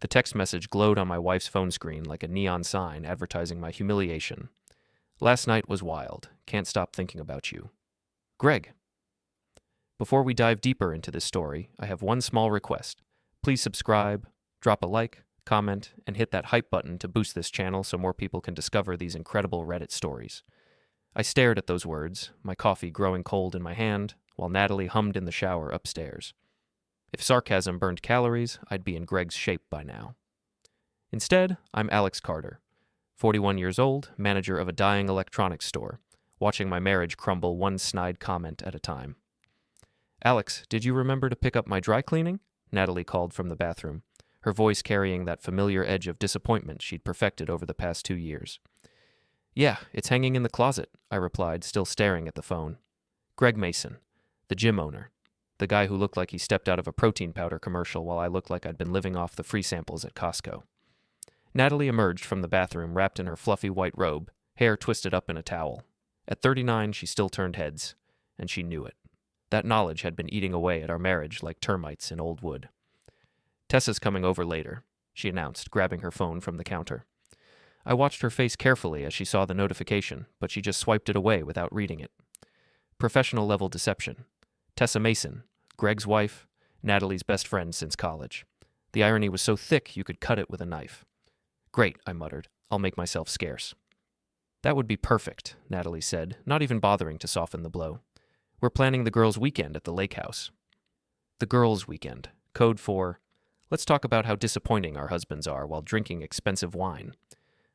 The text message glowed on my wife's phone screen like a neon sign advertising my humiliation. Last night was wild. Can't stop thinking about you. Greg. Before we dive deeper into this story, I have one small request. Please subscribe, drop a like, comment, and hit that hype button to boost this channel so more people can discover these incredible Reddit stories. I stared at those words, my coffee growing cold in my hand, while Natalie hummed in the shower upstairs. If sarcasm burned calories, I'd be in Greg's shape by now. Instead, I'm Alex Carter, 41 years old, manager of a dying electronics store, watching my marriage crumble one snide comment at a time. Alex, did you remember to pick up my dry cleaning? Natalie called from the bathroom, her voice carrying that familiar edge of disappointment she'd perfected over the past 2 years. Yeah, it's hanging in the closet, I replied, still staring at the phone. Greg Mason, the gym owner, the guy who looked like he stepped out of a protein powder commercial while I looked like I'd been living off the free samples at Costco. Natalie emerged from the bathroom wrapped in her fluffy white robe, hair twisted up in a towel. At 39, she still turned heads, and she knew it. That knowledge had been eating away at our marriage like termites in old wood. Tessa's coming over later, she announced, grabbing her phone from the counter. I watched her face carefully as she saw the notification, but she just swiped it away without reading it. Professional-level deception. Tessa Mason, Greg's wife, Natalie's best friend since college. The irony was so thick you could cut it with a knife. Great, I muttered. I'll make myself scarce. That would be perfect, Natalie said, not even bothering to soften the blow. We're planning the girls' weekend at the lake house. The girls' weekend, code for, let's talk about how disappointing our husbands are while drinking expensive wine.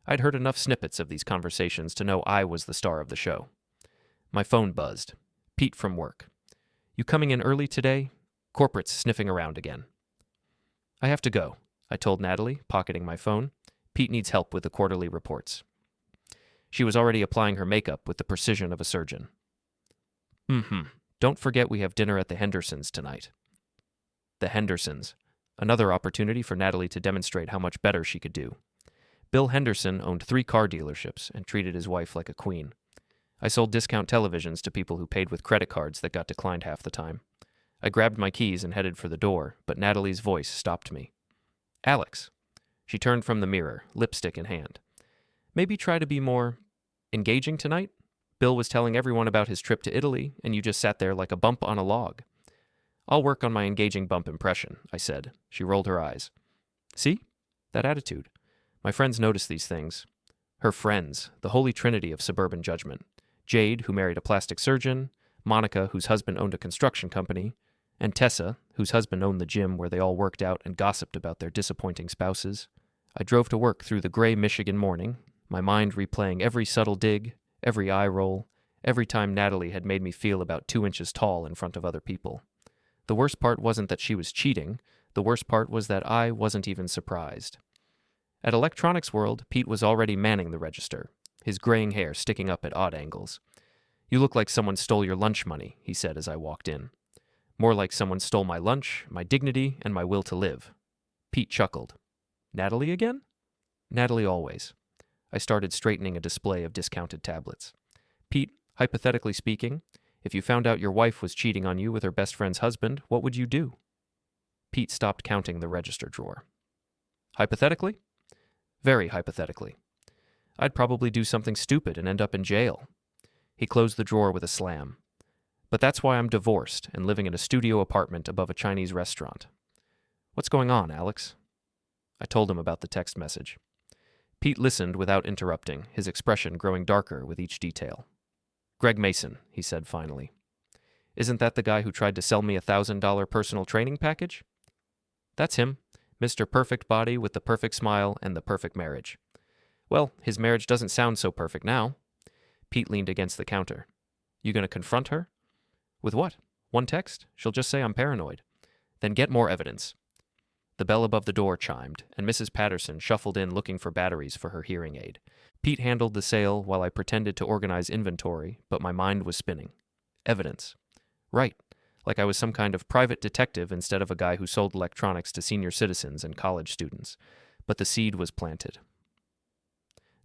I'd heard enough snippets of these conversations to know I was the star of the show. My phone buzzed. Pete from work. You coming in early today? Corporate's sniffing around again. I have to go, I told Natalie, pocketing my phone. Pete needs help with the quarterly reports. She was already applying her makeup with the precision of a surgeon. Don't forget we have dinner at the Hendersons tonight. The Hendersons. Another opportunity for Natalie to demonstrate how much better she could do. Bill Henderson owned 3 car dealerships and treated his wife like a queen. I sold discount televisions to people who paid with credit cards that got declined half the time. I grabbed my keys and headed for the door, but Natalie's voice stopped me. Alex. She turned from the mirror, lipstick in hand. Maybe try to be more engaging tonight? Bill was telling everyone about his trip to Italy, and you just sat there like a bump on a log. I'll work on my engaging bump impression, I said. She rolled her eyes. See? That attitude. My friends notice these things. Her friends, the holy trinity of suburban judgment. Jade, who married a plastic surgeon, Monica, whose husband owned a construction company, and Tessa, whose husband owned the gym where they all worked out and gossiped about their disappointing spouses. I drove to work through the gray Michigan morning, my mind replaying every subtle dig, every eye roll, every time Natalie had made me feel about 2 inches tall in front of other people. The worst part wasn't that she was cheating, the worst part was that I wasn't even surprised. At Electronics World, Pete was already manning the register, his graying hair sticking up at odd angles. You look like someone stole your lunch money, he said as I walked in. More like someone stole my lunch, my dignity, and my will to live. Pete chuckled. Natalie again? Natalie always. I started straightening a display of discounted tablets. Pete, hypothetically speaking, if you found out your wife was cheating on you with her best friend's husband, what would you do? Pete stopped counting the register drawer. Hypothetically? Very hypothetically. I'd probably do something stupid and end up in jail. He closed the drawer with a slam. But that's why I'm divorced and living in a studio apartment above a Chinese restaurant. What's going on, Alex? I told him about the text message. Pete listened without interrupting, his expression growing darker with each detail. Greg Mason, he said finally. Isn't that the guy who tried to sell me a $1,000 personal training package? That's him, Mr. Perfect Body with the perfect smile and the perfect marriage. Well, his marriage doesn't sound so perfect now. Pete leaned against the counter. You gonna confront her? With what? One text? She'll just say I'm paranoid. Then get more evidence. The bell above the door chimed, and Mrs. Patterson shuffled in looking for batteries for her hearing aid. Pete handled the sale while I pretended to organize inventory, but my mind was spinning. Evidence. Right, like I was some kind of private detective instead of a guy who sold electronics to senior citizens and college students. But the seed was planted.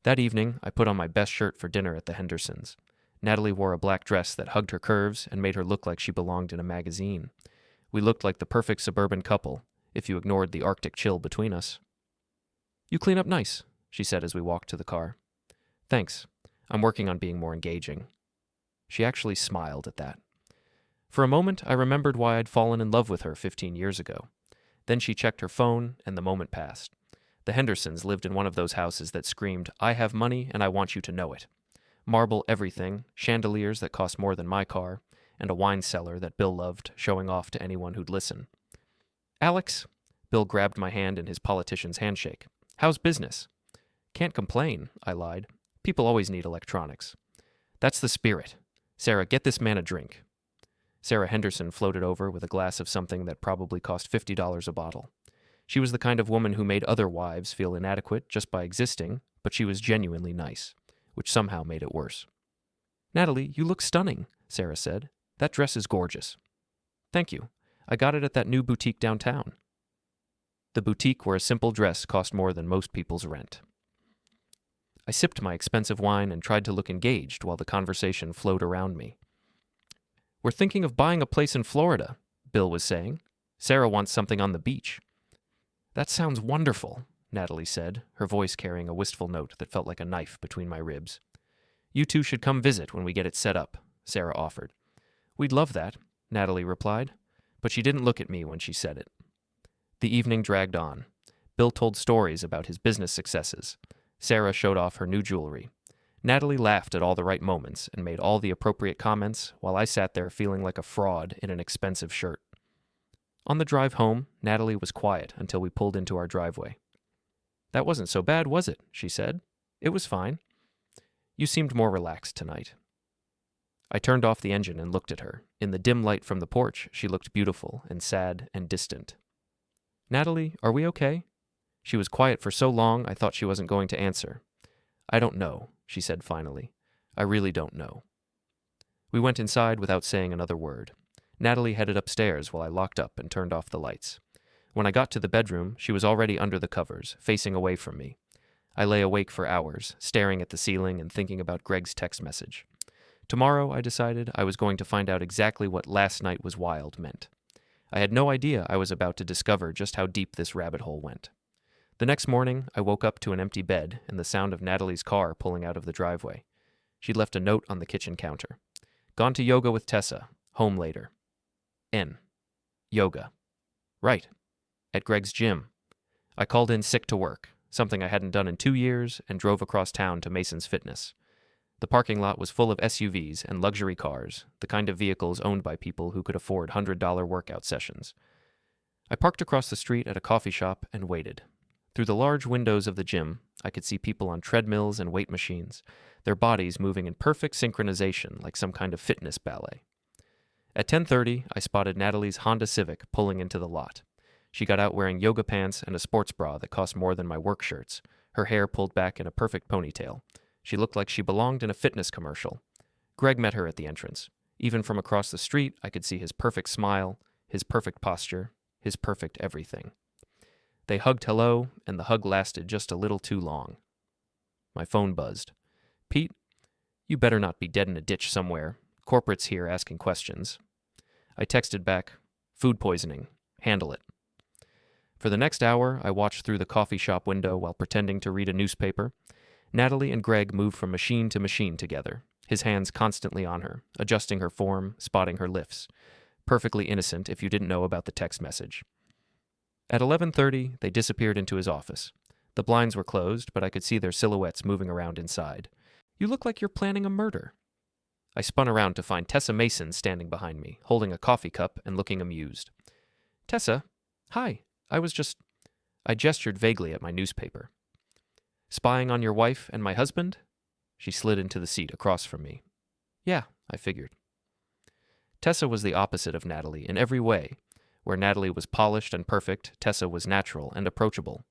That evening, I put on my best shirt for dinner at the Hendersons. Natalie wore a black dress that hugged her curves and made her look like she belonged in a magazine. We looked like the perfect suburban couple, if you ignored the Arctic chill between us. You clean up nice, she said as we walked to the car. Thanks. I'm working on being more engaging. She actually smiled at that. For a moment, I remembered why I'd fallen in love with her 15 years ago. Then she checked her phone, and the moment passed. The Hendersons lived in one of those houses that screamed, "I have money, and I want you to know it." Marble everything, chandeliers that cost more than my car, and a wine cellar that Bill loved, showing off to anyone who'd listen. "Alex," Bill grabbed my hand in his politician's handshake. "How's business?" "Can't complain," I lied. "People always need electronics." "That's the spirit. Sarah, get this man a drink." Sarah Henderson floated over with a glass of something that probably cost $50 a bottle. She was the kind of woman who made other wives feel inadequate just by existing, but she was genuinely nice, which somehow made it worse. "Natalie, you look stunning," Sarah said. "That dress is gorgeous." "Thank you. I got it at that new boutique downtown." The boutique where a simple dress cost more than most people's rent. I sipped my expensive wine and tried to look engaged while the conversation flowed around me. "We're thinking of buying a place in Florida," Bill was saying. "Sarah wants something on the beach." "That sounds wonderful," Natalie said, her voice carrying a wistful note that felt like a knife between my ribs. "You two should come visit when we get it set up," Sarah offered. "We'd love that," Natalie replied, but she didn't look at me when she said it. The evening dragged on. Bill told stories about his business successes. Sarah showed off her new jewelry. Natalie laughed at all the right moments and made all the appropriate comments while I sat there feeling like a fraud in an expensive shirt. On the drive home, Natalie was quiet until we pulled into our driveway. "That wasn't so bad, was it?" she said. "It was fine. You seemed more relaxed tonight." I turned off the engine and looked at her. In the dim light from the porch, she looked beautiful and sad and distant. "Natalie, are we okay?" She was quiet for so long I thought she wasn't going to answer. "I don't know," she said finally. "I really don't know." We went inside without saying another word. Natalie headed upstairs while I locked up and turned off the lights. When I got to the bedroom, she was already under the covers, facing away from me. I lay awake for hours, staring at the ceiling and thinking about Greg's text message. Tomorrow, I decided, I was going to find out exactly what "last night was wild" meant. I had no idea I was about to discover just how deep this rabbit hole went. The next morning, I woke up to an empty bed and the sound of Natalie's car pulling out of the driveway. She'd left a note on the kitchen counter. "Gone to yoga with Tessa. Home later." N. Yoga. Right. At Greg's gym. I called in sick to work, something I hadn't done in 2 years, and drove across town to Mason's Fitness. The parking lot was full of SUVs and luxury cars, the kind of vehicles owned by people who could afford $100 workout sessions. I parked across the street at a coffee shop and waited. Through the large windows of the gym, I could see people on treadmills and weight machines, their bodies moving in perfect synchronization like some kind of fitness ballet. At 10:30, I spotted Natalie's Honda Civic pulling into the lot. She got out wearing yoga pants and a sports bra that cost more than my work shirts, her hair pulled back in a perfect ponytail. She looked like she belonged in a fitness commercial. Greg met her at the entrance. Even from across the street, I could see his perfect smile, his perfect posture, his perfect everything. They hugged hello, and the hug lasted just a little too long. My phone buzzed. "Pete, you better not be dead in a ditch somewhere. Corporate's here asking questions." I texted back, "Food poisoning. Handle it." For the next hour, I watched through the coffee shop window while pretending to read a newspaper. Natalie and Greg moved from machine to machine together, his hands constantly on her, adjusting her form, spotting her lifts. Perfectly innocent if you didn't know about the text message. At 11:30, they disappeared into his office. The blinds were closed, but I could see their silhouettes moving around inside. "You look like you're planning a murder." I spun around to find Tessa Mason standing behind me, holding a coffee cup and looking amused. "Tessa, hi, I gestured vaguely at my newspaper. "Spying on your wife and my husband?" She slid into the seat across from me. "Yeah," I figured. Tessa was the opposite of Natalie in every way. Where Natalie was polished and perfect, Tessa was natural and approachable.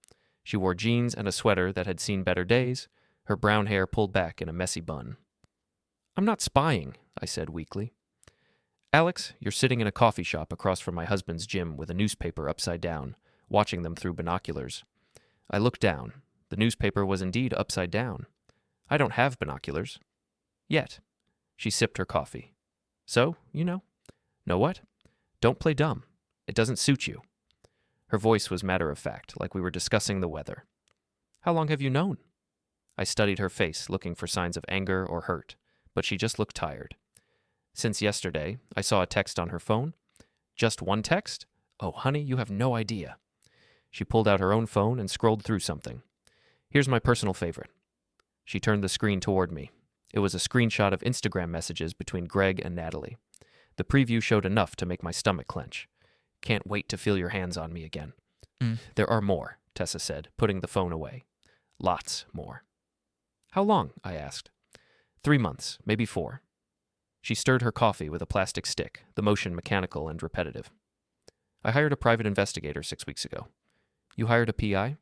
She wore jeans and a sweater that had seen better days, her brown hair pulled back in a messy bun. "I'm not spying," I said weakly. "Alex, you're sitting in a coffee shop across from my husband's gym with a newspaper upside down, watching them through binoculars." I looked down. The newspaper was indeed upside down. "I don't have binoculars." "Yet." She sipped her coffee. "So, Know what? Don't play dumb. It doesn't suit you." Her voice was matter-of-fact, like we were discussing the weather. How long have you known? I studied her face, looking for signs of anger or hurt, but she just looked tired. Since yesterday, I saw a text on her phone. Just one text? Oh, honey, you have no idea. She pulled out her own phone and scrolled through something. Here's my personal favorite. She turned the screen toward me. It was a screenshot of Instagram messages between Greg and Natalie. The preview showed enough to make my stomach clench. Can't wait to feel your hands on me again. There are more, Tessa said, putting the phone away. Lots more. How long? I asked. 3 months, maybe 4. She stirred her coffee with a plastic stick, the motion mechanical and repetitive. I hired a private investigator 6 weeks ago. You hired a PI?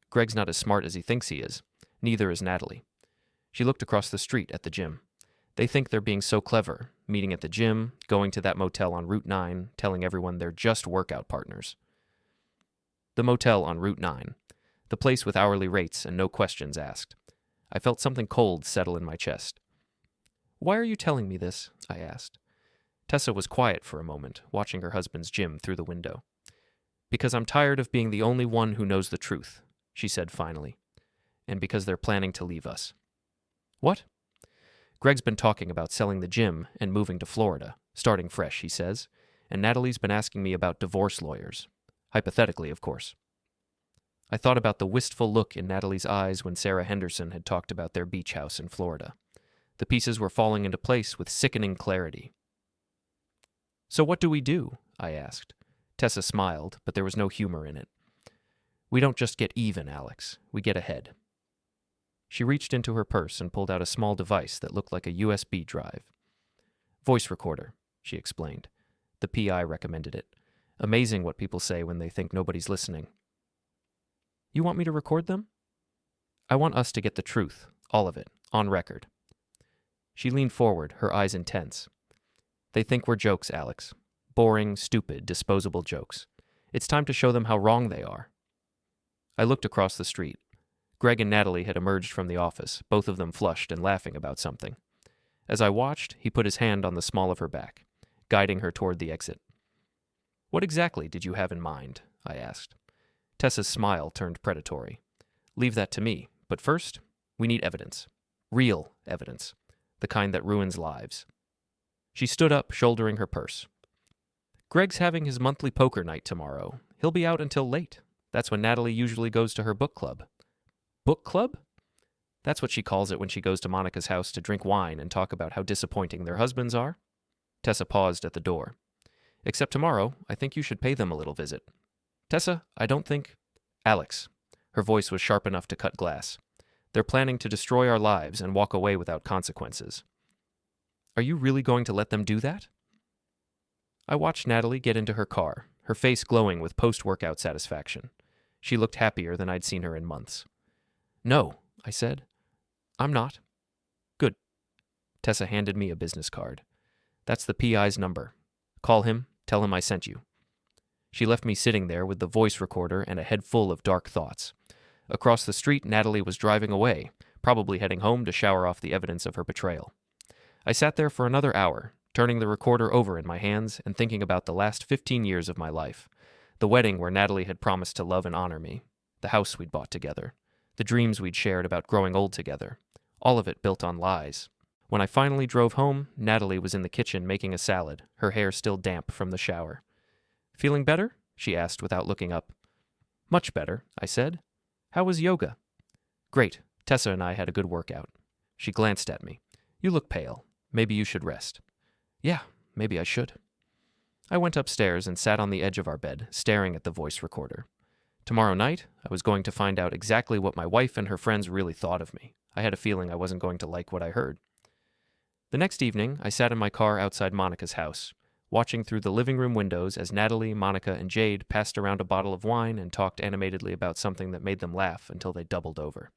Greg's not as smart as he thinks he is. Neither is Natalie. She looked across the street at the gym. They think they're being so clever, meeting at the gym, going to that motel on Route 9, telling everyone they're just workout partners. The motel on Route 9. The place with hourly rates and no questions asked. I felt something cold settle in my chest. Why are you telling me this? I asked. Tessa was quiet for a moment, watching her husband's gym through the window. Because I'm tired of being the only one who knows the truth, she said finally. And because they're planning to leave us. What? Greg's been talking about selling the gym and moving to Florida, starting fresh, he says, and Natalie's been asking me about divorce lawyers. Hypothetically, of course. I thought about the wistful look in Natalie's eyes when Sarah Henderson had talked about their beach house in Florida. The pieces were falling into place with sickening clarity. So what do we do? I asked. Tessa smiled, but there was no humor in it. We don't just get even, Alex. We get ahead. She reached into her purse and pulled out a small device that looked like a USB drive. Voice recorder, she explained. The PI recommended it. Amazing what people say when they think nobody's listening. You want me to record them? I want us to get the truth, all of it, on record. She leaned forward, her eyes intense. They think we're jokes, Alex. Boring, stupid, disposable jokes. It's time to show them how wrong they are. I looked across the street. Greg and Natalie had emerged from the office, both of them flushed and laughing about something. As I watched, he put his hand on the small of her back, guiding her toward the exit. What exactly did you have in mind? I asked. Tessa's smile turned predatory. Leave that to me, but first, we need evidence. Real evidence. The kind that ruins lives. She stood up, shouldering her purse. Greg's having his monthly poker night tomorrow. He'll be out until late. That's when Natalie usually goes to her book club. Book club? That's what she calls it when she goes to Monica's house to drink wine and talk about how disappointing their husbands are. Tessa paused at the door. Except tomorrow, I think you should pay them a little visit. Tessa, I don't think... Alex. Her voice was sharp enough to cut glass. They're planning to destroy our lives and walk away without consequences. Are you really going to let them do that? I watched Natalie get into her car, her face glowing with post-workout satisfaction. She looked happier than I'd seen her in months. No, I said. I'm not. Good. Tessa handed me a business card. That's the PI's number. Call him, tell him I sent you. She left me sitting there with the voice recorder and a head full of dark thoughts. Across the street, Natalie was driving away, probably heading home to shower off the evidence of her betrayal. I sat there for another hour, turning the recorder over in my hands and thinking about the last 15 years of my life. The wedding where Natalie had promised to love and honor me. The house we'd bought together. The dreams we'd shared about growing old together. All of it built on lies. When I finally drove home, Natalie was in the kitchen making a salad, her hair still damp from the shower. Feeling better? She asked without looking up. Much better, I said. How was yoga? Great. Tessa and I had a good workout. She glanced at me. You look pale. Maybe you should rest. Yeah, maybe I should. I went upstairs and sat on the edge of our bed, staring at the voice recorder. Tomorrow night, I was going to find out exactly what my wife and her friends really thought of me. I had a feeling I wasn't going to like what I heard. The next evening, I sat in my car outside Monica's house, watching through the living room windows as Natalie, Monica, and Jade passed around a bottle of wine and talked animatedly about something that made them laugh until they doubled over.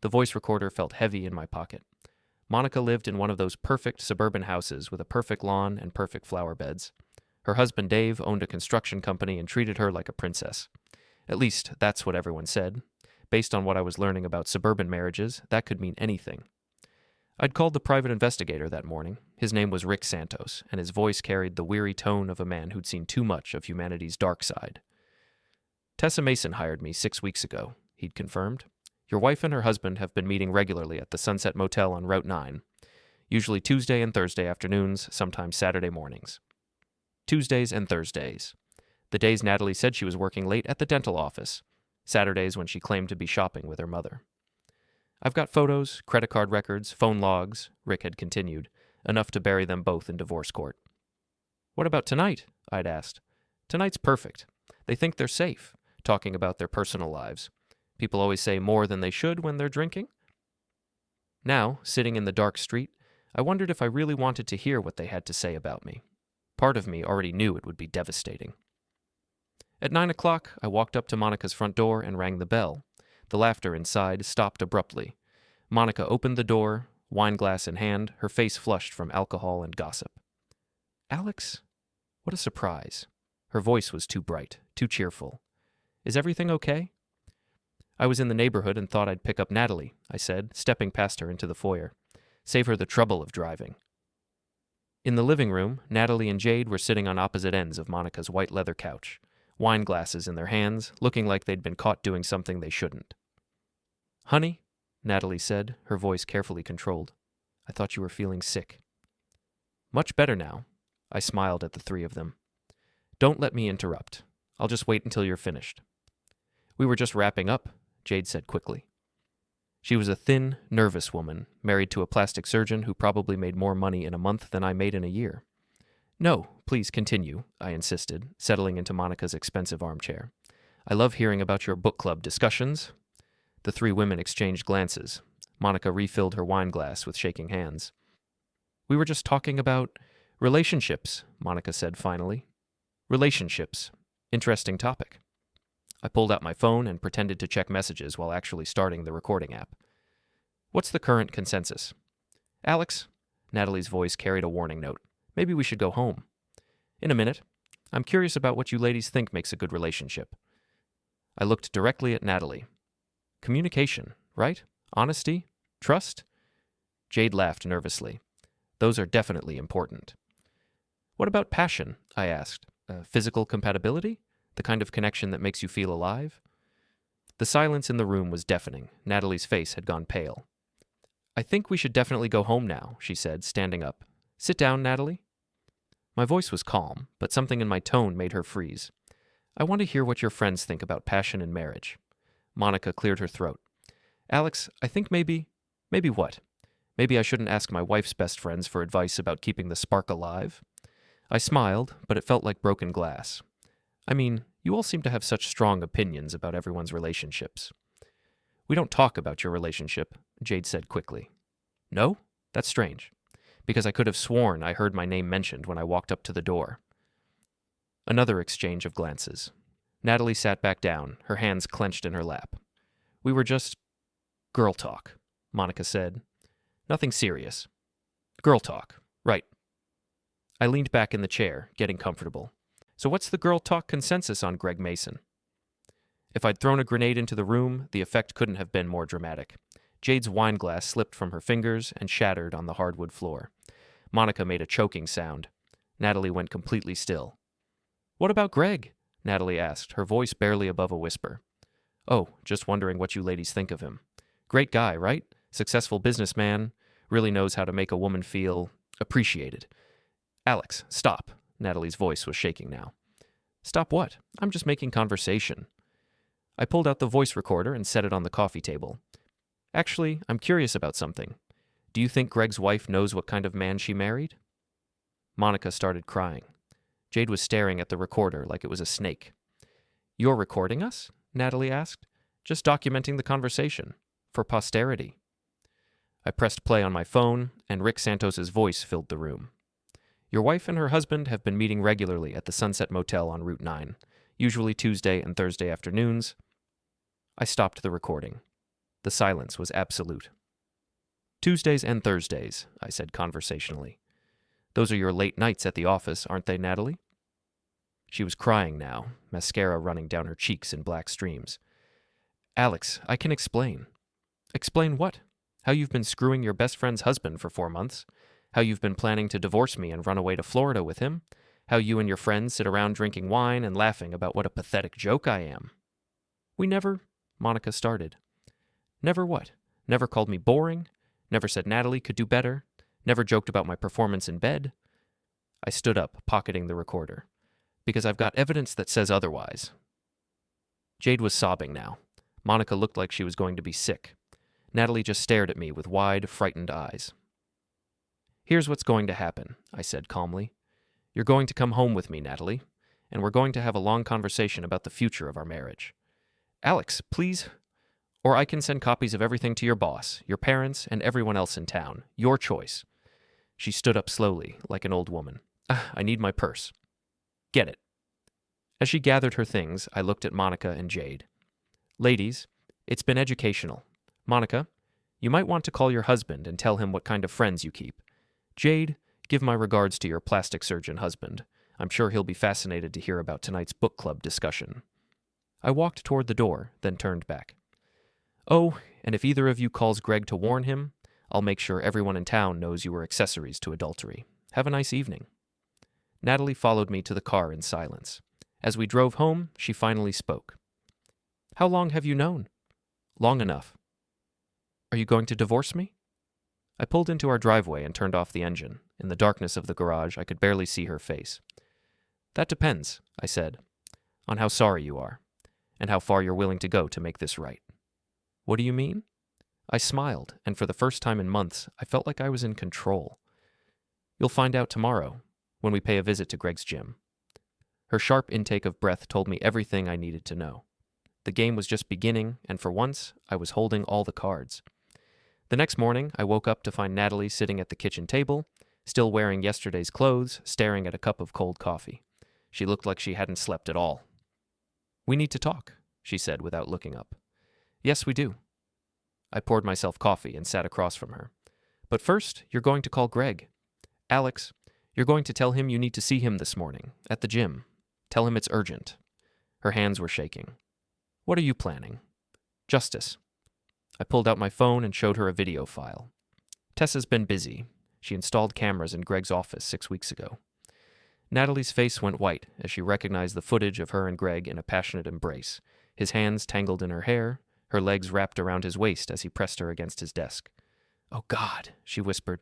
The voice recorder felt heavy in my pocket. Monica lived in one of those perfect suburban houses with a perfect lawn and perfect flower beds. Her husband Dave owned a construction company and treated her like a princess. At least, that's what everyone said. Based on what I was learning about suburban marriages, that could mean anything. I'd called the private investigator that morning. His name was Rick Santos, and his voice carried the weary tone of a man who'd seen too much of humanity's dark side. Tessa Mason hired me 6 weeks ago, he'd confirmed. Your wife and her husband have been meeting regularly at the Sunset Motel on Route 9, usually Tuesday and Thursday afternoons, sometimes Saturday mornings. Tuesdays and Thursdays. The days Natalie said she was working late at the dental office. Saturdays when she claimed to be shopping with her mother. I've got photos, credit card records, phone logs, Rick had continued, enough to bury them both in divorce court. What about tonight? I'd asked. Tonight's perfect. They think they're safe, talking about their personal lives. People always say more than they should when they're drinking. Now, sitting in the dark street, I wondered if I really wanted to hear what they had to say about me. Part of me already knew it would be devastating. At 9 o'clock, I walked up to Monica's front door and rang the bell. The laughter inside stopped abruptly. Monica opened the door, wineglass in hand, her face flushed from alcohol and gossip. Alex? What a surprise. Her voice was too bright, too cheerful. Is everything okay? I was in the neighborhood and thought I'd pick up Natalie, I said, stepping past her into the foyer. Save her the trouble of driving. In the living room, Natalie and Jade were sitting on opposite ends of Monica's white leather couch, wine glasses in their hands, looking like they'd been caught doing something they shouldn't. Honey, Natalie said, her voice carefully controlled. I thought you were feeling sick. Much better now. I smiled at the three of them. Don't let me interrupt. I'll just wait until you're finished. We were just wrapping up, Jade said quickly. She was a thin, nervous woman, married to a plastic surgeon who probably made more money in a month than I made in a year. No, please continue, I insisted, settling into Monica's expensive armchair. I love hearing about your book club discussions. The three women exchanged glances. Monica refilled her wine glass with shaking hands. We were just talking about relationships, Monica said finally. Relationships. Interesting topic. I pulled out my phone and pretended to check messages while actually starting the recording app. What's the current consensus? Alex, Natalie's voice carried a warning note. Maybe we should go home. In a minute. I'm curious about what you ladies think makes a good relationship. I looked directly at Natalie. Communication, right? Honesty? Trust? Jade laughed nervously. Those are definitely important. What about passion? I asked. Physical compatibility? The kind of connection that makes you feel alive? The silence in the room was deafening. Natalie's face had gone pale. I think we should definitely go home now, she said, standing up. Sit down, Natalie. My voice was calm, but something in my tone made her freeze. I want to hear what your friends think about passion in marriage. Monica cleared her throat. Alex, I think maybe what? Maybe I shouldn't ask my wife's best friends for advice about keeping the spark alive. I smiled, but it felt like broken glass. I mean, you all seem to have such strong opinions about everyone's relationships. We don't talk about your relationship, Jade said quickly. No? That's strange, because I could have sworn I heard my name mentioned when I walked up to the door. Another exchange of glances. Natalie sat back down, her hands clenched in her lap. We were just girl talk, Monica said. Nothing serious. Girl talk, right. I leaned back in the chair, getting comfortable. So what's the girl talk consensus on Greg Mason? If I'd thrown a grenade into the room, the effect couldn't have been more dramatic. Jade's wine glass slipped from her fingers and shattered on the hardwood floor. Monica made a choking sound. Natalie went completely still. What about Greg? Natalie asked, her voice barely above a whisper. Oh, just wondering what you ladies think of him. Great guy, right? Successful businessman. Really knows how to make a woman feel appreciated. Alex, stop. Natalie's voice was shaking now. Stop what? I'm just making conversation. I pulled out the voice recorder and set it on the coffee table. Actually, I'm curious about something. Do you think Greg's wife knows what kind of man she married? Monica started crying. Jade was staring at the recorder like it was a snake. You're recording us? Natalie asked. Just documenting the conversation. For posterity. I pressed play on my phone, and Rick Santos's voice filled the room. Your wife and her husband have been meeting regularly at the Sunset Motel on Route 9, usually Tuesday and Thursday afternoons. I stopped the recording. The silence was absolute. Tuesdays and Thursdays, I said conversationally. Those are your late nights at the office, aren't they, Natalie? She was crying now, mascara running down her cheeks in black streams. Alex, I can explain. Explain what? How you've been screwing your best friend's husband for 4 months? How you've been planning to divorce me and run away to Florida with him? How you and your friends sit around drinking wine and laughing about what a pathetic joke I am? We never, Monica started. Never what? Never called me boring? Never said Natalie could do better? Never joked about my performance in bed? I stood up, pocketing the recorder. Because I've got evidence that says otherwise. Jade was sobbing now. Monica looked like she was going to be sick. Natalie just stared at me with wide, frightened eyes. Here's what's going to happen, I said calmly. You're going to come home with me, Natalie, and we're going to have a long conversation about the future of our marriage. Alex, please. Or I can send copies of everything to your boss, your parents, and everyone else in town. Your choice. She stood up slowly, like an old woman. I need my purse. Get it. As she gathered her things, I looked at Monica and Jade. Ladies, it's been educational. Monica, you might want to call your husband and tell him what kind of friends you keep. Jade, give my regards to your plastic surgeon husband. I'm sure he'll be fascinated to hear about tonight's book club discussion. I walked toward the door, then turned back. Oh, and if either of you calls Greg to warn him, I'll make sure everyone in town knows you were accessories to adultery. Have a nice evening. Natalie followed me to the car in silence. As we drove home, she finally spoke. How long have you known? Long enough. Are you going to divorce me? I pulled into our driveway and turned off the engine. In the darkness of the garage, I could barely see her face. That depends, I said, on how sorry you are, and how far you're willing to go to make this right. What do you mean? I smiled, and for the first time in months, I felt like I was in control. You'll find out tomorrow, when we pay a visit to Greg's gym. Her sharp intake of breath told me everything I needed to know. The game was just beginning, and for once, I was holding all the cards. The next morning, I woke up to find Natalie sitting at the kitchen table, still wearing yesterday's clothes, staring at a cup of cold coffee. She looked like she hadn't slept at all. We need to talk, she said without looking up. Yes, we do. I poured myself coffee and sat across from her. But first, you're going to call Greg. Alex, you're going to tell him you need to see him this morning, at the gym. Tell him it's urgent. Her hands were shaking. What are you planning? Justice. I pulled out my phone and showed her a video file. Tessa's been busy. She installed cameras in Greg's office 6 weeks ago. Natalie's face went white as she recognized the footage of her and Greg in a passionate embrace, his hands tangled in her hair, her legs wrapped around his waist as he pressed her against his desk. Oh, God, she whispered.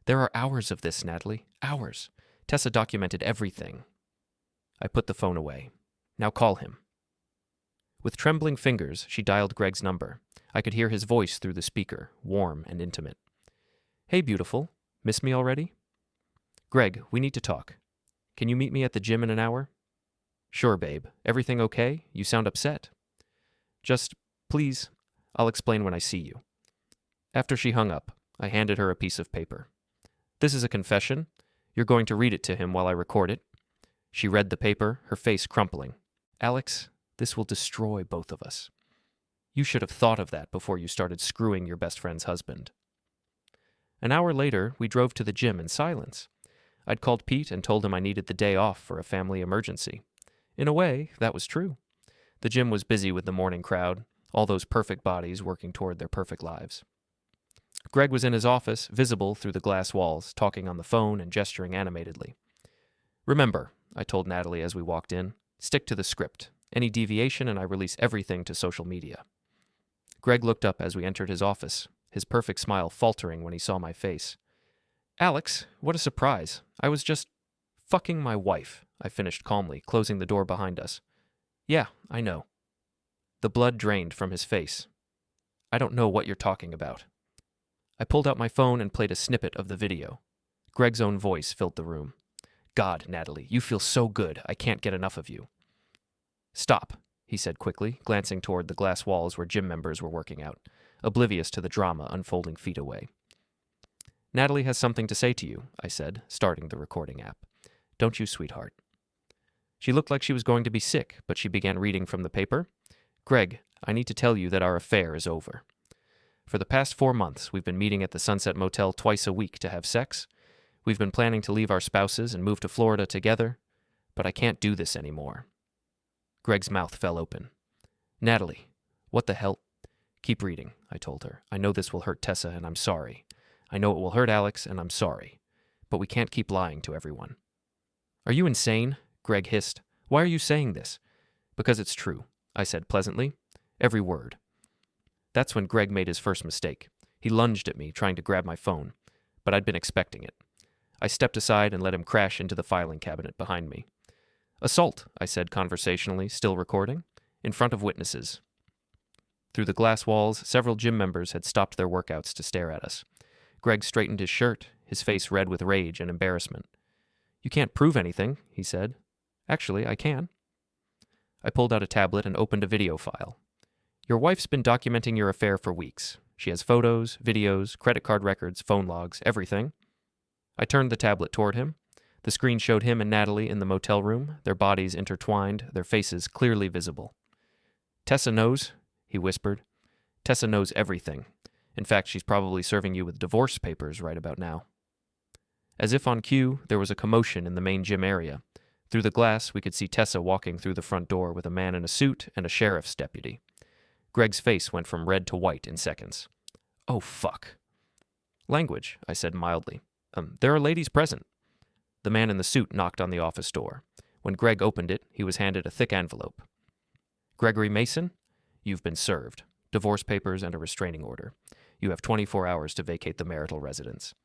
There are hours of this, Natalie. Hours. Tessa documented everything. I put the phone away. Now call him. With trembling fingers, she dialed Greg's number. I could hear his voice through the speaker, warm and intimate. Hey, beautiful. Miss me already? Greg, we need to talk. Can you meet me at the gym in an hour? Sure, babe. Everything okay? You sound upset. Just, please, I'll explain when I see you. After she hung up, I handed her a piece of paper. This is a confession. You're going to read it to him while I record it. She read the paper, her face crumpling. Alex, this will destroy both of us. You should have thought of that before you started screwing your best friend's husband. An hour later, we drove to the gym in silence. I'd called Pete and told him I needed the day off for a family emergency. In a way, that was true. The gym was busy with the morning crowd, all those perfect bodies working toward their perfect lives. Greg was in his office, visible through the glass walls, talking on the phone and gesturing animatedly. Remember, I told Natalie as we walked in, stick to the script. Any deviation and I release everything to social media. Greg looked up as we entered his office, his perfect smile faltering when he saw my face. Alex, what a surprise. I was just fucking my wife, I finished calmly, closing the door behind us. Yeah, I know. The blood drained from his face. I don't know what you're talking about. I pulled out my phone and played a snippet of the video. Greg's own voice filled the room. God, Natalie, you feel so good. I can't get enough of you. Stop, he said quickly, glancing toward the glass walls where gym members were working out, oblivious to the drama unfolding feet away. Natalie has something to say to you, I said, starting the recording app. Don't you, sweetheart? She looked like she was going to be sick, but she began reading from the paper. Greg, I need to tell you that our affair is over. For the past 4 months, we've been meeting at the Sunset Motel twice a week to have sex. We've been planning to leave our spouses and move to Florida together, but I can't do this anymore. Greg's mouth fell open. Natalie, what the hell? Keep reading, I told her. I know this will hurt Tessa, and I'm sorry. I know it will hurt Alex, and I'm sorry. But we can't keep lying to everyone. Are you insane? Greg hissed. Why are you saying this? Because it's true, I said pleasantly. Every word. That's when Greg made his first mistake. He lunged at me, trying to grab my phone, but I'd been expecting it. I stepped aside and let him crash into the filing cabinet behind me. "Assault," I said conversationally, still recording, in front of witnesses. Through the glass walls, several gym members had stopped their workouts to stare at us. Greg straightened his shirt, his face red with rage and embarrassment. "You can't prove anything," he said. "Actually, I can." I pulled out a tablet and opened a video file. "Your wife's been documenting your affair for weeks. She has photos, videos, credit card records, phone logs, everything." I turned the tablet toward him. The screen showed him and Natalie in the motel room, their bodies intertwined, their faces clearly visible. "Tessa knows," he whispered. "Tessa knows everything. In fact, she's probably serving you with divorce papers right about now." As if on cue, there was a commotion in the main gym area. Through the glass, we could see Tessa walking through the front door with a man in a suit and a sheriff's deputy. Greg's face went from red to white in seconds. "Oh, fuck." "Language," I said mildly. There are ladies present." The man in the suit knocked on the office door. When Greg opened it, he was handed a thick envelope. "Gregory Mason, you've been served. Divorce papers and a restraining order. You have 24 hours to vacate the marital residence."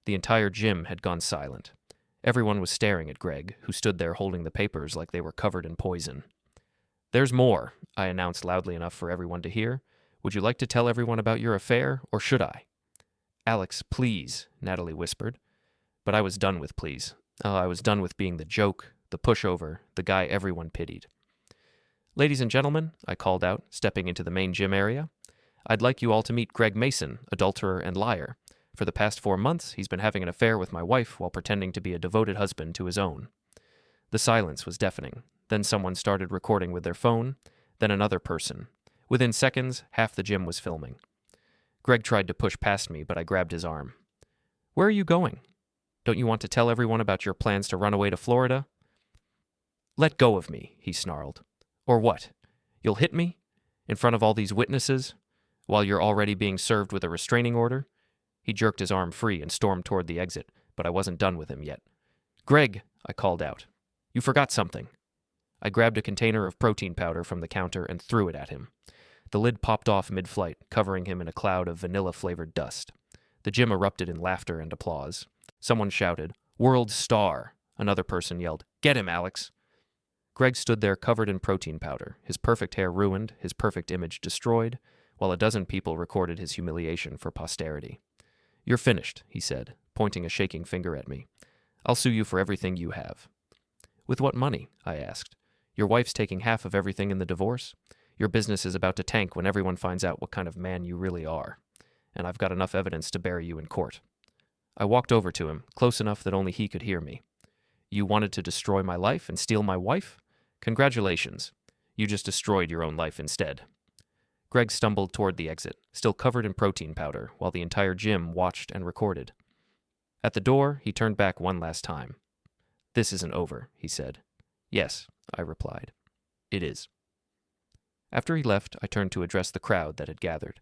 The entire gym had gone silent. Everyone was staring at Greg, who stood there holding the papers like they were covered in poison. "There's more," I announced loudly enough for everyone to hear. "Would you like to tell everyone about your affair, or should I?" "Alex, please," Natalie whispered. But I was done with please. I was done with being the joke, the pushover, the guy everyone pitied. "Ladies and gentlemen," I called out, stepping into the main gym area, "I'd like you all to meet Greg Mason, adulterer and liar. For the past 4 months, he's been having an affair with my wife while pretending to be a devoted husband to his own." The silence was deafening. Then someone started recording with their phone, then another person. Within seconds, half the gym was filming. Greg tried to push past me, but I grabbed his arm. "Where are you going? Don't you want to tell everyone about your plans to run away to Florida?" "Let go of me," he snarled. "Or what? You'll hit me? In front of all these witnesses? While you're already being served with a restraining order?" He jerked his arm free and stormed toward the exit, but I wasn't done with him yet. "Greg," I called out. "You forgot something." I grabbed a container of protein powder from the counter and threw it at him. The lid popped off mid-flight, covering him in a cloud of vanilla-flavored dust. The gym erupted in laughter and applause. Someone shouted, "World star!" Another person yelled, "Get him, Alex!" Greg stood there covered in protein powder, his perfect hair ruined, his perfect image destroyed, while a dozen people recorded his humiliation for posterity. "You're finished," he said, pointing a shaking finger at me. "I'll sue you for everything you have." "With what money?" I asked. "Your wife's taking half of everything in the divorce. Your business is about to tank when everyone finds out what kind of man you really are. And I've got enough evidence to bury you in court." I walked over to him, close enough that only he could hear me. "You wanted to destroy my life and steal my wife? Congratulations. You just destroyed your own life instead." Greg stumbled toward the exit, still covered in protein powder, while the entire gym watched and recorded. At the door, he turned back one last time. "This isn't over," he said. "Yes," I replied. "It is." After he left, I turned to address the crowd that had gathered.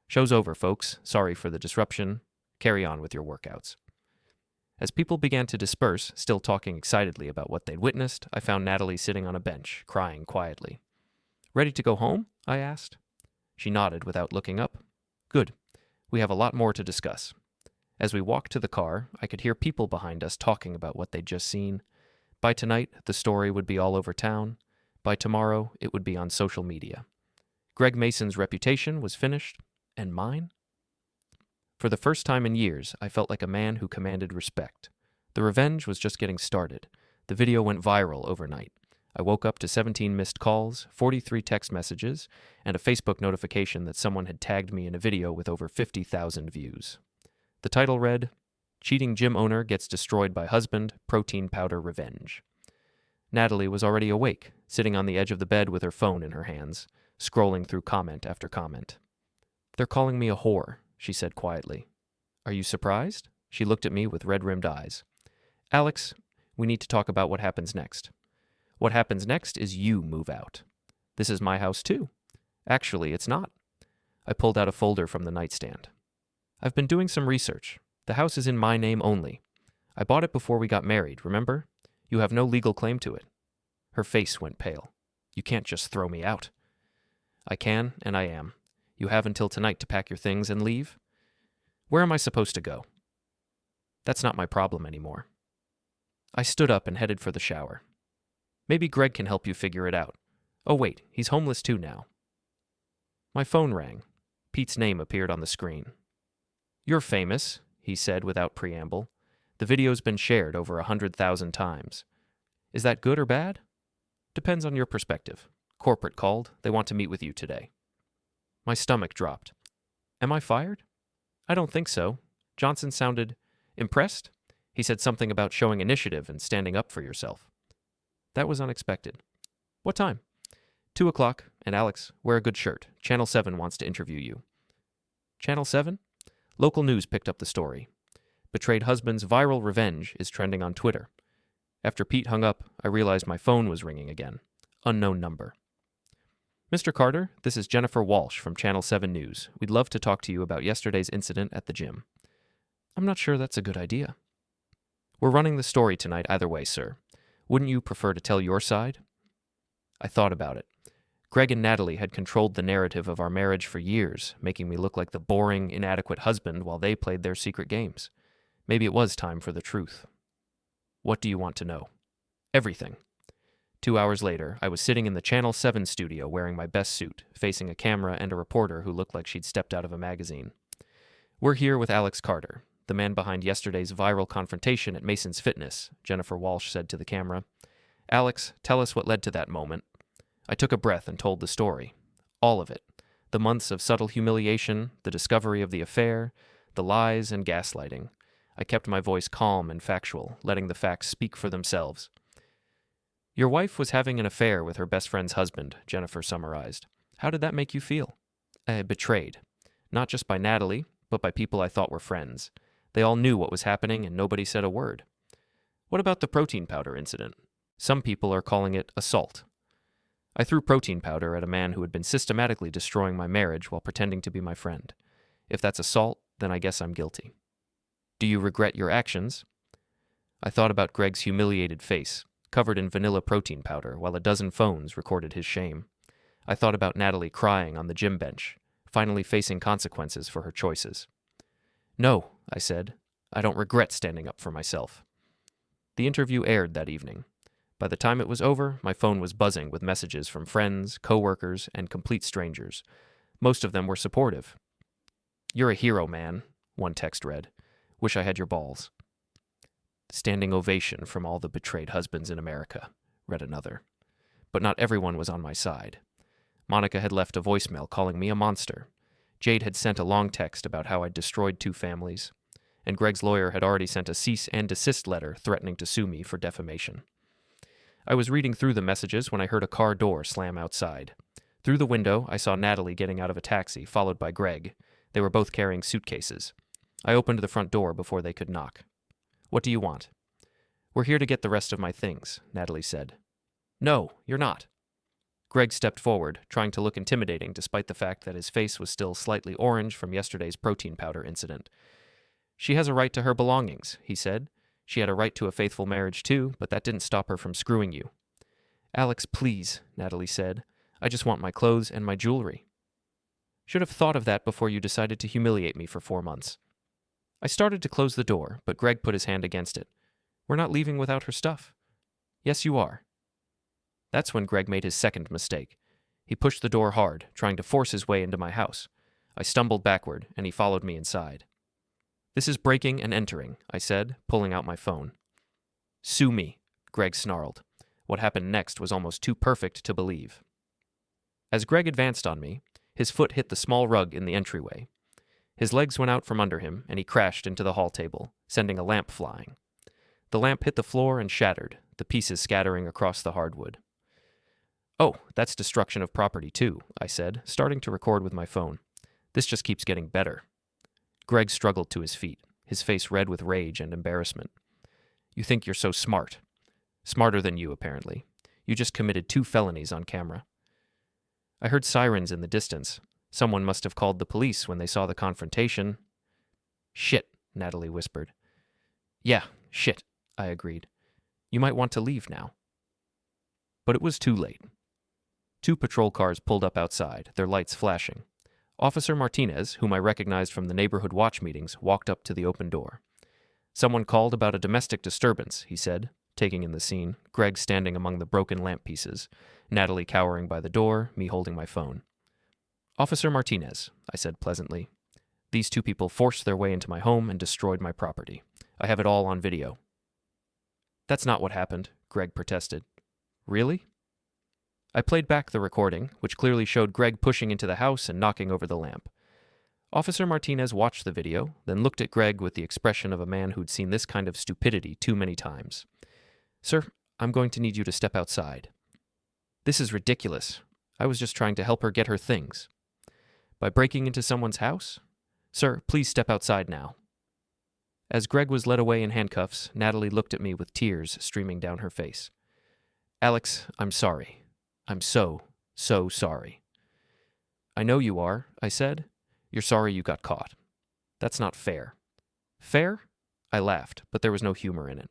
"Show's over, folks. Sorry for the disruption. Carry on with your workouts." As people began to disperse, still talking excitedly about what they'd witnessed, I found Natalie sitting on a bench, crying quietly. "Ready to go home?" I asked. She nodded without looking up. "Good. We have a lot more to discuss." As we walked to the car, I could hear people behind us talking about what they'd just seen. By tonight, the story would be all over town. By tomorrow, it would be on social media. Greg Mason's reputation was finished, and mine? For the first time in years, I felt like a man who commanded respect. The revenge was just getting started. The video went viral overnight. I woke up to 17 missed calls, 43 text messages, and a Facebook notification that someone had tagged me in a video with over 50,000 views. The title read, "Cheating Gym Owner Gets Destroyed by Husband, Protein Powder Revenge." Natalie was already awake, sitting on the edge of the bed with her phone in her hands, scrolling through comment after comment. "They're calling me a whore," she said quietly. "Are you surprised?" She looked at me with red-rimmed eyes. "Alex, we need to talk about what happens next. What happens next is you move out. This is my house too. Actually, it's not." I pulled out a folder from the nightstand. "I've been doing some research. The house is in my name only. I bought it before we got married, remember? You have no legal claim to it." Her face went pale. "You can't just throw me out." "I can, and I am. You have until tonight to pack your things and leave? Where am I supposed to go? That's not my problem anymore. I stood up and headed for the shower. Maybe Greg can help you figure it out. Oh wait, he's homeless too now. My phone rang. Pete's name appeared on the screen. You're famous, he said without preamble. The video's been shared over 100,000 times. Is that good or bad? Depends on your perspective. Corporate called. They want to meet with you today. My stomach dropped. Am I fired? I don't think so. Johnson sounded impressed. He said something about showing initiative and standing up for yourself. That was unexpected. What time? 2 o'clock, and Alex, wear a good shirt. Channel 7 wants to interview you. Channel 7? Local news picked up the story. Betrayed husband's viral revenge is trending on Twitter. After Pete hung up, I realized my phone was ringing again. Unknown number. Mr. Carter, this is Jennifer Walsh from Channel 7 News. We'd love to talk to you about yesterday's incident at the gym. I'm not sure that's a good idea. We're running the story tonight either way, sir. Wouldn't you prefer to tell your side? I thought about it. Greg and Natalie had controlled the narrative of our marriage for years, making me look like the boring, inadequate husband while they played their secret games. Maybe it was time for the truth. What do you want to know? Everything. 2 hours later, I was sitting in the Channel 7 studio wearing my best suit, facing a camera and a reporter who looked like she'd stepped out of a magazine. We're here with Alex Carter, the man behind yesterday's viral confrontation at Mason's Fitness, Jennifer Walsh said to the camera. Alex, tell us what led to that moment. I took a breath and told the story. All of it. The months of subtle humiliation, the discovery of the affair, the lies and gaslighting. I kept my voice calm and factual, letting the facts speak for themselves. Your wife was having an affair with her best friend's husband, Jennifer summarized. How did that make you feel? Betrayed. Not just by Natalie, but by people I thought were friends. They all knew what was happening and nobody said a word. What about the protein powder incident? Some people are calling it assault. I threw protein powder at a man who had been systematically destroying my marriage while pretending to be my friend. If that's assault, then I guess I'm guilty. Do you regret your actions? I thought about Greg's humiliated face, covered in vanilla protein powder, while a dozen phones recorded his shame. I thought about Natalie crying on the gym bench, finally facing consequences for her choices. No, I said. I don't regret standing up for myself. The interview aired that evening. By the time it was over, my phone was buzzing with messages from friends, coworkers, and complete strangers. Most of them were supportive. You're a hero, man, one text read. Wish I had your balls. Standing ovation from all the betrayed husbands in America, read another. But not everyone was on my side. Monica had left a voicemail calling me a monster. Jade had sent a long text about how I'd destroyed 2 families. And Greg's lawyer had already sent a cease and desist letter threatening to sue me for defamation. I was reading through the messages when I heard a car door slam outside. Through the window, I saw Natalie getting out of a taxi, followed by Greg. They were both carrying suitcases. I opened the front door before they could knock. What do you want? We're here to get the rest of my things, Natalie said. No, you're not. Greg stepped forward, trying to look intimidating despite the fact that his face was still slightly orange from yesterday's protein powder incident. She has a right to her belongings, he said. She had a right to a faithful marriage too, but that didn't stop her from screwing you. Alex, please, Natalie said. I just want my clothes and my jewelry. Should have thought of that before you decided to humiliate me for 4 months. I started to close the door, but Greg put his hand against it. We're not leaving without her stuff. Yes, you are. That's when Greg made his second mistake. He pushed the door hard, trying to force his way into my house. I stumbled backward, and he followed me inside. This is breaking and entering, I said, pulling out my phone. Sue me, Greg snarled. What happened next was almost too perfect to believe. As Greg advanced on me, his foot hit the small rug in the entryway. His legs went out from under him, and he crashed into the hall table, sending a lamp flying. The lamp hit the floor and shattered, the pieces scattering across the hardwood. Oh, that's destruction of property too, I said, starting to record with my phone. This just keeps getting better. Greg struggled to his feet, his face red with rage and embarrassment. You think you're so smart. Smarter than you, apparently. You just committed 2 felonies on camera. I heard sirens in the distance. Someone must have called the police when they saw the confrontation. Shit, Natalie whispered. Yeah, shit, I agreed. You might want to leave now. But it was too late. 2 patrol cars pulled up outside, their lights flashing. Officer Martinez, whom I recognized from the neighborhood watch meetings, walked up to the open door. "Someone called about a domestic disturbance," he said, taking in the scene, Greg standing among the broken lamp pieces, Natalie cowering by the door, me holding my phone. "Officer Martinez," I said pleasantly. "These two people forced their way into my home and destroyed my property. I have it all on video." "That's not what happened," Greg protested. "Really?" I played back the recording, which clearly showed Greg pushing into the house and knocking over the lamp. Officer Martinez watched the video, then looked at Greg with the expression of a man who'd seen this kind of stupidity too many times. "Sir, I'm going to need you to step outside." "This is ridiculous. I was just trying to help her get her things." "By breaking into someone's house? Sir, please step outside now." As Greg was led away in handcuffs, Natalie looked at me with tears streaming down her face. "Alex, I'm sorry. I'm so sorry." "I know you are," I said. "You're sorry you got caught." "That's not fair." "Fair?" I laughed, but there was no humor in it.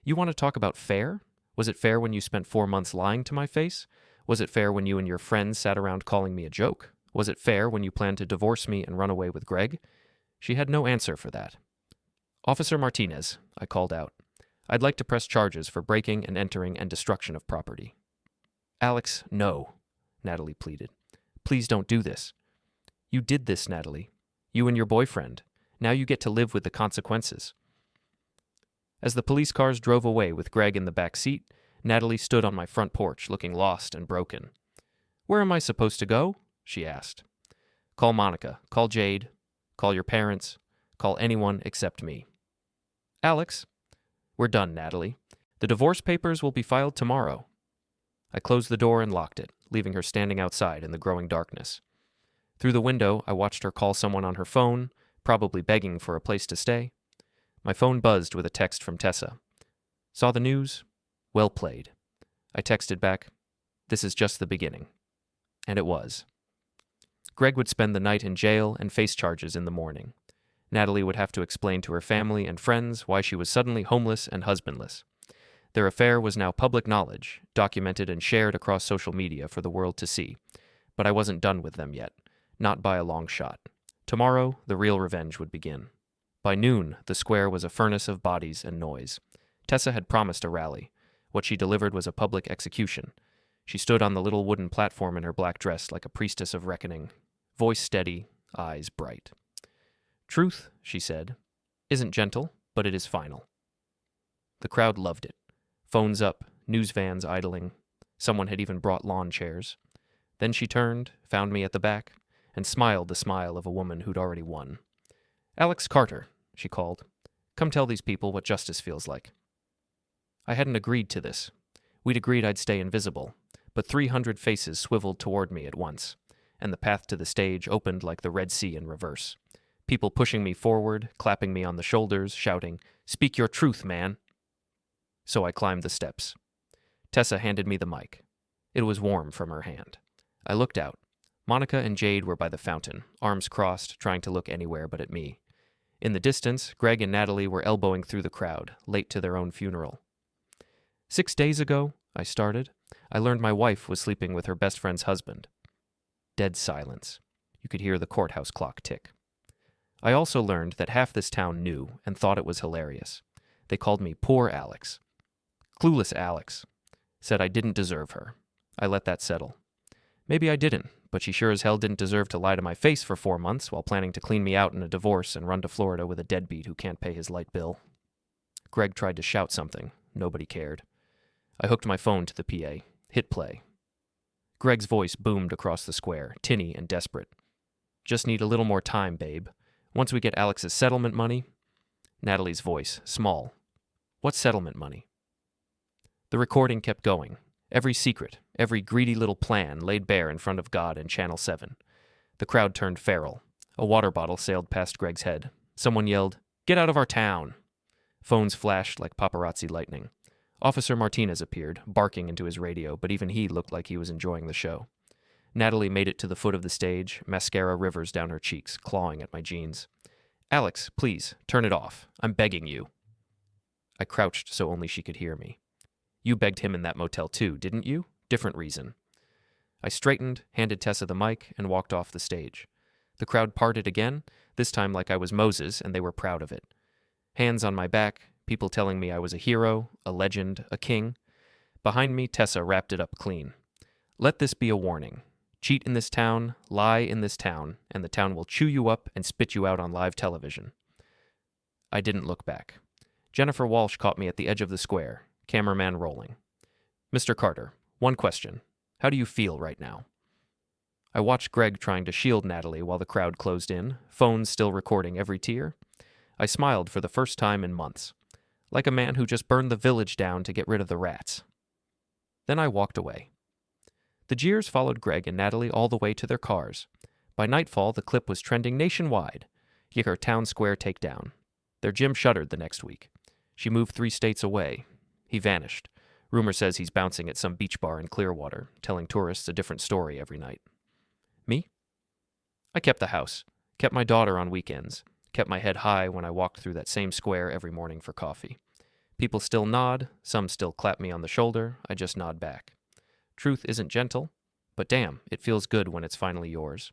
"You want to talk about fair? Was it fair when you spent 4 months lying to my face? Was it fair when you and your friends sat around calling me a joke? Was it fair when you planned to divorce me and run away with Greg?" She had no answer for that. "Officer Martinez," I called out. "I'd like to press charges for breaking and entering and destruction of property." "Alex, no," Natalie pleaded. "Please don't do this." "You did this, Natalie. You and your boyfriend. Now you get to live with the consequences." As the police cars drove away with Greg in the back seat, Natalie stood on my front porch looking lost and broken. "Where am I supposed to go?" she asked. "Call Monica. Call Jade. Call your parents. Call anyone except me." "Alex." "We're done, Natalie. The divorce papers will be filed tomorrow." I closed the door and locked it, leaving her standing outside in the growing darkness. Through the window, I watched her call someone on her phone, probably begging for a place to stay. My phone buzzed with a text from Tessa. "Saw the news? Well played." I texted back, "This is just the beginning." And it was. Greg would spend the night in jail and face charges in the morning. Natalie would have to explain to her family and friends why she was suddenly homeless and husbandless. Their affair was now public knowledge, documented and shared across social media for the world to see. But I wasn't done with them yet, not by a long shot. Tomorrow, the real revenge would begin. By noon, the square was a furnace of bodies and noise. Tessa had promised a rally. What she delivered was a public execution. She stood on the little wooden platform in her black dress like a priestess of reckoning, voice steady, eyes bright. "Truth," she said, "isn't gentle, but it is final." The crowd loved it. Phones up, news vans idling. Someone had even brought lawn chairs. Then she turned, found me at the back, and smiled the smile of a woman who'd already won. "Alex Carter," she called. "Come tell these people what justice feels like." I hadn't agreed to this. We'd agreed I'd stay invisible, but 300 faces swiveled toward me at once, and the path to the stage opened like the Red Sea in reverse. People pushing me forward, clapping me on the shoulders, shouting, "Speak your truth, man!" So I climbed the steps. Tessa handed me the mic. It was warm from her hand. I looked out. Monica and Jade were by the fountain, arms crossed, trying to look anywhere but at me. In the distance, Greg and Natalie were elbowing through the crowd, late to their own funeral. 6 days ago, I started, I learned my wife was sleeping with her best friend's husband. Dead silence. You could hear the courthouse clock tick. I also learned that half this town knew and thought it was hilarious. They called me Poor Alex. Clueless Alex. Said I didn't deserve her. I let that settle. Maybe I didn't, but she sure as hell didn't deserve to lie to my face for 4 months while planning to clean me out in a divorce and run to Florida with a deadbeat who can't pay his light bill. Greg tried to shout something. Nobody cared. I hooked my phone to the PA. Hit play. Greg's voice boomed across the square, tinny and desperate. "Just need a little more time, babe. Once we get Alex's settlement money..." Natalie's voice, small. "What settlement money?" The recording kept going. Every secret, every greedy little plan laid bare in front of God and Channel 7. The crowd turned feral. A water bottle sailed past Greg's head. Someone yelled, "Get out of our town!" Phones flashed like paparazzi lightning. Officer Martinez appeared, barking into his radio, but even he looked like he was enjoying the show. Natalie made it to the foot of the stage, mascara rivers down her cheeks, clawing at my jeans. "Alex, please, turn it off. I'm begging you." I crouched so only she could hear me. "You begged him in that motel too, didn't you? Different reason." I straightened, handed Tessa the mic, and walked off the stage. The crowd parted again, this time like I was Moses, and they were proud of it. Hands on my back, people telling me I was a hero, a legend, a king. Behind me, Tessa wrapped it up clean. Let this be a warning. Cheat in this town, lie in this town, and the town will chew you up and spit you out on live television. I didn't look back. Jennifer Walsh caught me at the edge of the square, cameraman rolling. Mr. Carter, one question. How do you feel right now? I watched Greg trying to shield Natalie while the crowd closed in, phones still recording every tear. I smiled for the first time in months, like a man who just burned the village down to get rid of the rats. Then I walked away. The jeers followed Greg and Natalie all the way to their cars. By nightfall, the clip was trending nationwide. Yicker Town Square takedown. Their gym shuttered the next week. She moved 3 states away. He vanished. Rumor says he's bouncing at some beach bar in Clearwater, telling tourists a different story every night. Me? I kept the house, kept my daughter on weekends, kept my head high when I walked through that same square every morning for coffee. People still nod, some still clap me on the shoulder, I just nod back. Truth isn't gentle, but damn, it feels good when it's finally yours.